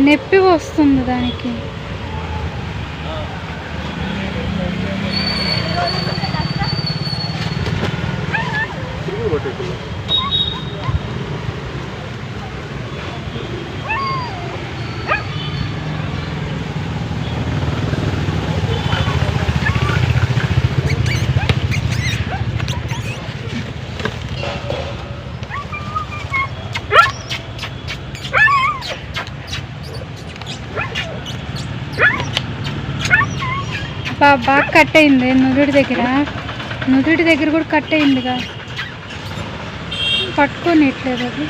నొప్పి వస్తుంది దానికి. బాగా కట్ అయింది నుదుటి దగ్గర కూడా కట్ అయిందిగా, పట్టుకోనిట్లేదు అది.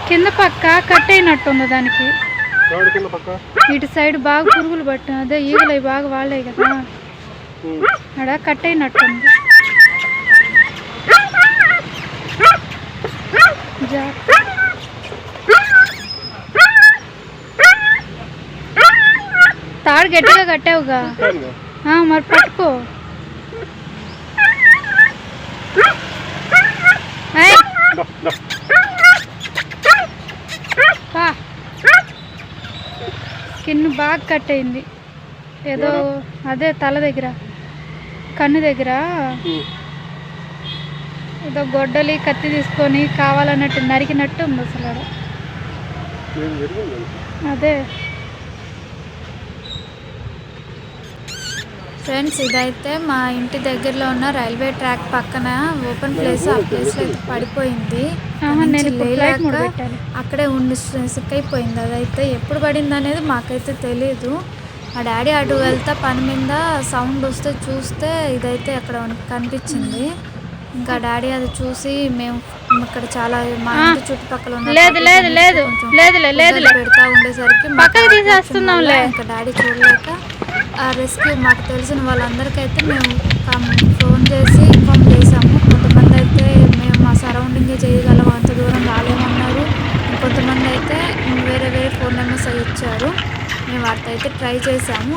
కింద పక్క కట్ అయినట్టుంది దానికి. ఇటు సైడ్ బాగా పురుగులు పట్టు, అదే ఈగలు అవి బాగా వాడాయి కదా, అక్కడ కట్ అయినట్టుంది. తాడు గట్టిగా కట్టావుగా, మరి పట్టుకో. స్కిన్ బాగా కట్ అయింది, ఏదో అదే తల దగ్గర, కన్ను దగ్గర ఏదో గొడ్డలి కత్తి తీసుకొని కావాలన్నట్టు నరికినట్టు ఉంది అసలు. అదే ఫ్రెండ్స్, ఇదైతే మా ఇంటి దగ్గరలో ఉన్న రైల్వే ట్రాక్ పక్కన ఓపెన్ ప్లేస్, ఆ ప్లేస్లో అయితే పడిపోయింది. అక్కడే ఉండి సిక్కైపోయింది. అదైతే ఎప్పుడు పడింది అనేది మాకైతే తెలియదు. మా డాడీ అటు వెళ్తా పని మీద సౌండ్ వస్తే చూస్తే ఇదైతే అక్కడ కనిపించింది. ఇంకా డాడీ అది చూసి మేము ఇక్కడ చాలా మా ఇంటి చుట్టుపక్కల ఉన్న పెడతా ఉండేసరికి ఇంకా డాడీ చూడలేక రెస్క్యూ మాకు తెలిసిన వాళ్ళందరికైతే మేము ఫోన్ చేసి ఇన్ఫామ్ చేసాము. కొంతమంది అయితే మేము మా సరౌండింగే చేయగలం, అంత దూరం రాలేమన్నారు. ఇంకొంతమంది అయితే వేరే ఫోన్ నెంబర్స్ అవి ఇచ్చారు. మేము వాటితో అయితే ట్రై చేసాము.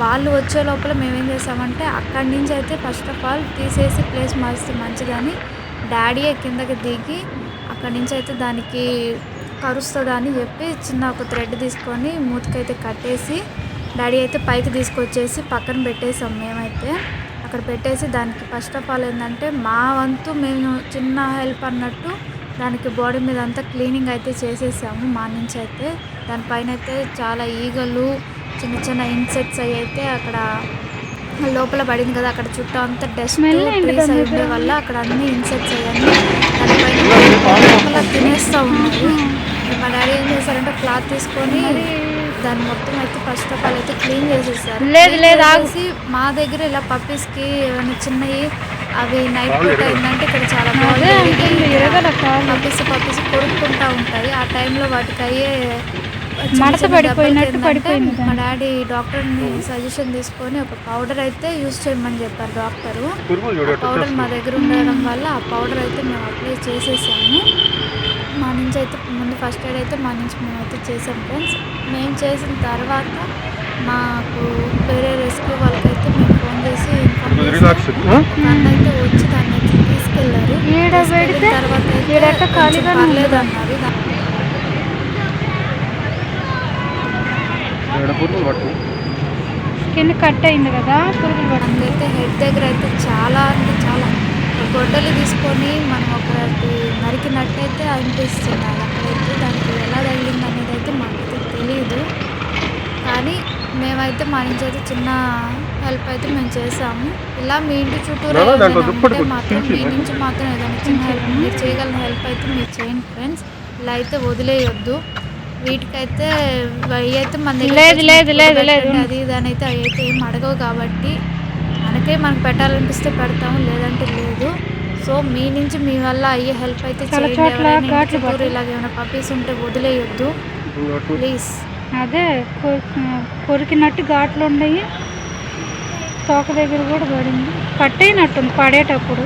వాళ్ళు వచ్చే లోపల మేమేం చేసామంటే అక్కడి నుంచి అయితే ఫస్ట్ ఆఫ్ ఆల్ తీసేసి ప్లేస్ మారిస్తే మంచిదని డాడీయే కిందకి దిగి అక్కడి నుంచి అయితే దానికి కరుస్తుందని చెప్పి చిన్న ఒక థ్రెడ్ తీసుకొని మూతికైతే కట్టేసి డాడీ అయితే పైకి తీసుకొచ్చేసి పక్కన పెట్టేసాం. మేమైతే అక్కడ పెట్టేసి దానికి ఫస్ట్ ఆఫ్ ఆల్ ఏంటంటే మా వంతు మేము చిన్న హెల్ప్ అన్నట్టు దానికి బాడీ మీద అంతా క్లీనింగ్ అయితే చేసేసాము. మా నుంచి అయితే దానిపైన అయితే చాలా ఈగలు, చిన్న ఇన్సెక్ట్స్ అవి అయితే అక్కడ లోపల పడింది కదా, అక్కడ చుట్టూ అంతా డస్ట్ ట్రీస్ అయి ఉండే వల్ల అక్కడ అన్ని ఇన్సెక్ట్స్ అయ్యాన్ని దానిపైన తినేస్తూ ఉన్నాయి. మా డాడీ ఏం చేశారంటే క్లాత్ తీసుకొని దాన్ని మొత్తం అయితే ఫస్ట్ ఆఫ్ ఆల్ అయితే క్లీన్ చేసేసారు. మా దగ్గర ఇలా పప్పీస్కి ఏమైనా చిన్నవి అవి నైట్ పూట అయిందంటే ఇక్కడ చాలా పప్పీస్ కొరుక్కుంటూ ఉంటాయి. ఆ టైంలో వాటికి అయ్యే పడిపోయింది. మా డాడీ డాక్టర్ని సజెషన్ తీసుకొని ఒక పౌడర్ అయితే యూజ్ చేయమని చెప్పారు డాక్టరు. పౌడర్ మా దగ్గర ఉండడం వల్ల ఆ పౌడర్ అయితే మేము అప్లై చేసేసాము. మా నుంచి అయితే ముందు ఫస్ట్ ఎయిడ్ అయితే మా నుంచి మేమైతే చేసాం ఫ్రెండ్స్. మేము చేసిన తర్వాత మాకు వేరే రెస్క్యూ వాళ్ళకైతే మేము ఫోన్ చేసి ఇన్ఫార్మ్ చేసాం. అయితే వచ్చి దాన్ని అయితే తీసుకెళ్ళారు. తర్వాత పర్లేదు అన్నారు. స్కిన్ కట్ అయింది కదా, అందుకైతే హెడ్ దగ్గర అయితే చాలా అంటే చాలా గొడ్డలు తీసుకొని మనం ఒకటి నరికినట్టయితే అనిపిస్తుంది. అక్కడైతే దానికి ఎలా తగిలింది అనేది అయితే మాకైతే తెలియదు. కానీ మేమైతే మా నుంచి అయితే చిన్న హెల్ప్ అయితే మేము చేసాము. ఇలా మీ ఇంటి చుట్టూరా ఉంటే మాత్రం మీ నుంచి మాత్రం ఏదైనా చిన్న హెల్ప్ మీరు చేయగలిగిన హెల్ప్ అయితే మీరు చేయండి ఫ్రెండ్స్. ఇలా అయితే వదిలేయొద్దు. వీటికైతే అవి అయితే మన దగ్గర అది దాని అయితే అవి అయితే ఏం అడగవు కాబట్టి మనకు పెట్టాలనిపిస్తే పెడతాము, లేదంటే లేదు. సో మీ నుంచి మీ వల్ల అయ్యే హెల్ప్ అయితే చేయండి. ఇలాగేమైనా పప్పీస్ ఉంటే వదిలేయొద్దు ప్లీజ్. అదే కొరికినట్టు ఘాట్లు ఉన్నాయి, తోక దగ్గర కూడా పడింది, పట్టయినట్టుంది పడేటప్పుడు.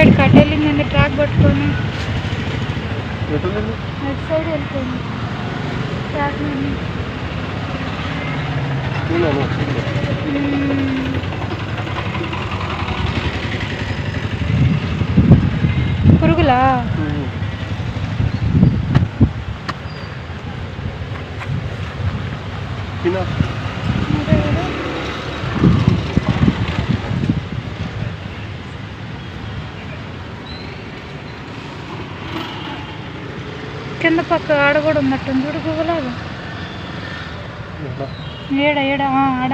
సైడ్ కట్టెళ్ళిందండి ట్రాక్ పట్టుకొని. అటు సైడ్ వెళ్ళిపోయింది ట్రాక్ నుండి. పురుగులా కింద పక్క ఆడ కూడా ఉన్నట్టుంది చూడు పువ్వులాగా. ఏడ ఏడ ఆడ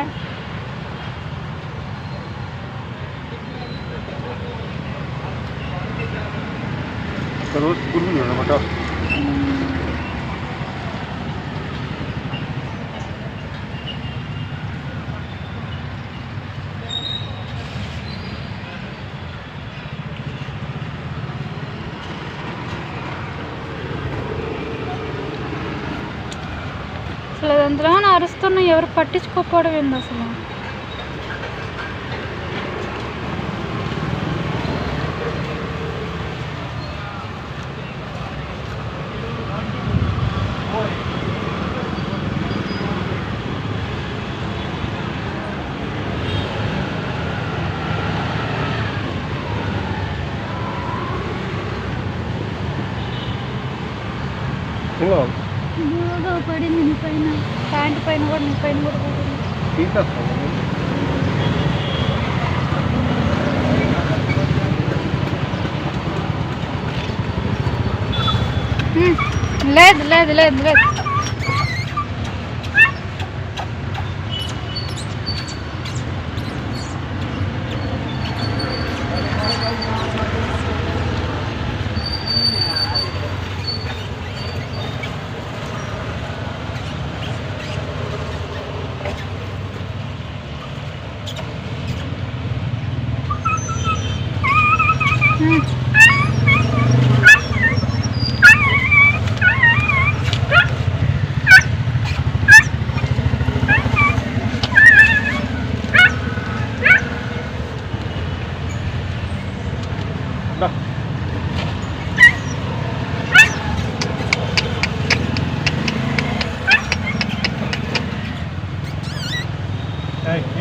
అసలు అందులో అరుస్తున్నా ఎవరు పట్టించుకోకపోవడం ఏంది అసలు. పడింది నీ పైన, ప్యాంట్ పైన కూడా, నీ పైన కూడా పడింది. లేదు లేదు లేదు లేదు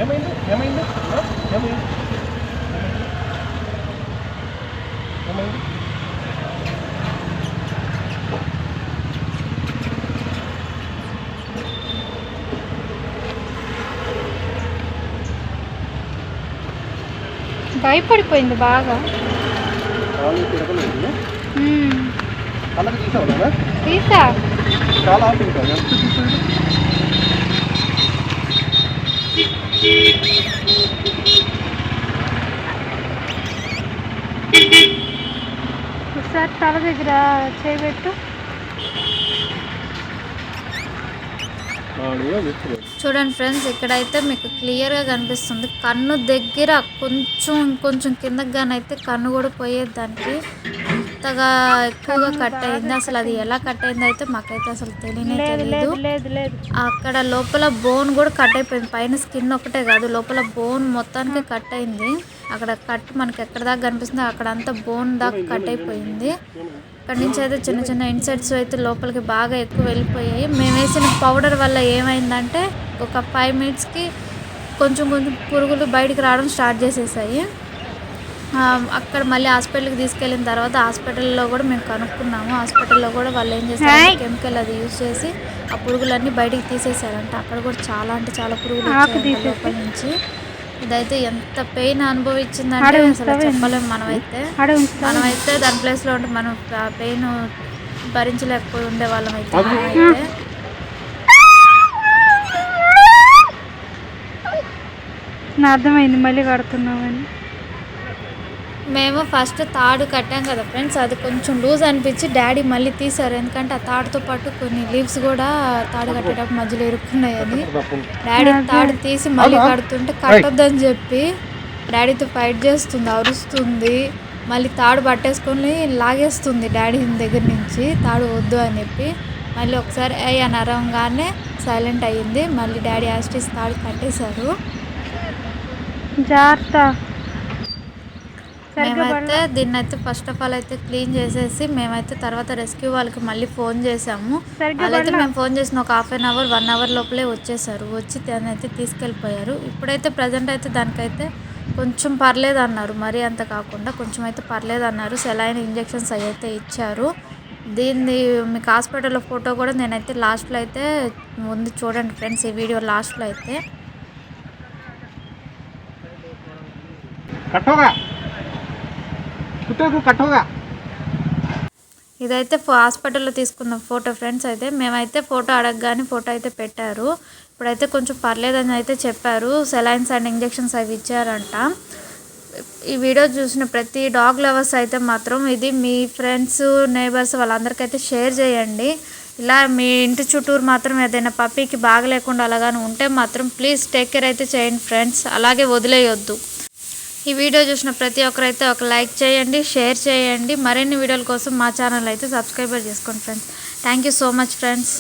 ఏమైంది ఏమైంది ఏమైంది ఏమైంది? భయపడిపోయింది బాగా. తీసా చాలా ఒకసారి తల దగ్గర చేయబెట్టు. చూడండి ఫ్రెండ్స్, ఇక్కడైతే మీకు క్లియర్గా కనిపిస్తుంది కన్ను దగ్గర కొంచెం కిందకి గానైతే కన్ను కూడా పోయేది. దానికి అంతగా ఎక్కువగా కట్ అయింది. అసలు అది ఎలా కట్ అయింది అయితే మాకైతే అసలు తెలియదు. అక్కడ లోపల బోన్ కూడా కట్ అయిపోయింది. పైన స్కిన్ ఒకటే కాదు, లోపల బోన్ మొత్తానికి కట్ అయింది. అక్కడ కట్ మనకి ఎక్కడ దాకా కనిపిస్తుందో అక్కడ అంతా బోన్ దాకా కట్ అయిపోయింది. అక్కడి నుంచి అయితే చిన్న చిన్న ఇన్సెక్ట్స్ అయితే లోపలికి బాగా ఎక్కువ వెళ్ళిపోయాయి. మేము వేసిన పౌడర్ వల్ల ఏమైందంటే ఒక 5 మినిట్స్కి కొంచెం పురుగులు బయటికి రావడం స్టార్ట్ చేసేసాయి. అక్కడ మళ్ళీ హాస్పిటల్కి తీసుకెళ్ళిన తర్వాత హాస్పిటల్లో కూడా మేము కనుక్కున్నాము. హాస్పిటల్లో కూడా వాళ్ళు ఏం చేశారు, కెమికల్ అది యూజ్ చేసి ఆ పురుగులన్నీ బయటికి తీసేసారంట. అక్కడ కూడా చాలా అంటే చాలా పురుగులు వచ్చాయి లోపల నుంచి. ఇదైతే ఎంత పెయిన్ అనుభవించిందంటే అసలు చెప్పలేము. మనమైతే దాని ప్లేస్లో ఉంటే మనం పెయిన్ భరించలేకపోయి ఉండేవాళ్ళం. అయితే అర్థమైంది మళ్ళీ కడుతున్నామని. మేము ఫస్ట్ తాడు కట్టాం కదా ఫ్రెండ్స్, అది కొంచెం లూజ్ అనిపించి డాడీ మళ్ళీ తీశారు. ఎందుకంటే ఆ తాడుతో పాటు కొన్ని లీవ్స్ కూడా తాడు కట్టేటప్పుడు మధ్యలో ఇరుక్కున్నాయని. డాడీ తాడు తీసి మళ్ళీ కడుతుంటే కట్టొద్దని చెప్పి డాడీతో ఫైట్ చేస్తుంది, అరుస్తుంది. మళ్ళీ తాడు పట్టేసుకొని లాగేస్తుంది డాడీ దగ్గర నుంచి, తాడు వద్దు అని చెప్పి. మళ్ళీ ఒకసారి అని అరవగానే సైలెంట్ అయ్యింది. మళ్ళీ డాడీ యాస్టీస్ తాడు కట్టేశారు. జాగ్రత్త మేమైతే దీన్ని అయితే ఫస్ట్ ఆఫ్ ఆల్ అయితే క్లీన్ చేసేసి మేమైతే తర్వాత రెస్క్యూ వాళ్ళకి మళ్ళీ ఫోన్ చేసాము. వాళ్ళైతే మేము ఫోన్ చేసిన ఒక 1/2 అవర్ 1 అవర్ లోపలే వచ్చేసారు. వచ్చి దాన్ని అయితే తీసుకెళ్ళిపోయారు. ఇప్పుడైతే ప్రజెంట్ అయితే దానికైతే కొంచెం పర్లేదు అన్నారు, మరీ అంత కాకుండా కొంచెం అయితే పర్లేదు అన్నారు. సెలైన్ ఇంజెక్షన్స్ అయితే ఇచ్చారు. దీన్ని మీకు హాస్పిటల్లో ఫోటో కూడా నేనైతే లాస్ట్లో అయితే ఉంది చూడండి ఫ్రెండ్స్, ఈ వీడియో లాస్ట్లో అయితే ఇదైతే హాస్పిటల్లో తీసుకున్న ఫోటో ఫ్రెండ్స్. అయితే మేమైతే ఫోటో అడగగానే ఫోటో అయితే పెట్టారు. ఇప్పుడైతే కొంచెం పర్లేదని అయితే చెప్పారు. సెలైన్స్ అండ్ ఇంజెక్షన్స్ అవి ఇచ్చారంట. ఈ వీడియో చూసిన ప్రతి డాగ్ లవర్స్ అయితే మాత్రం ఇది మీ ఫ్రెండ్స్ నేబర్స్ వాళ్ళందరికైతే షేర్ చేయండి. ఇలా మీ ఇంటి చుట్టూరు మాత్రం ఏదైనా పప్పీకి బాగలేకుండా అలాగానే ఉంటే మాత్రం ప్లీజ్ టేక్ కేర్ అయితే చేయండి ఫ్రెండ్స్. అలాగే వదిలేయొద్దు. ఈ వీడియో చూసిన ప్రతి ఒక్కరైతే ఒక లైక్ చేయండి, షేర్ చేయండి. మరిన్ని వీడియోల కోసం మా ఛానల్ అయితే సబ్స్క్రైబర్ చేసుకోండి friends. Thank you so much friends.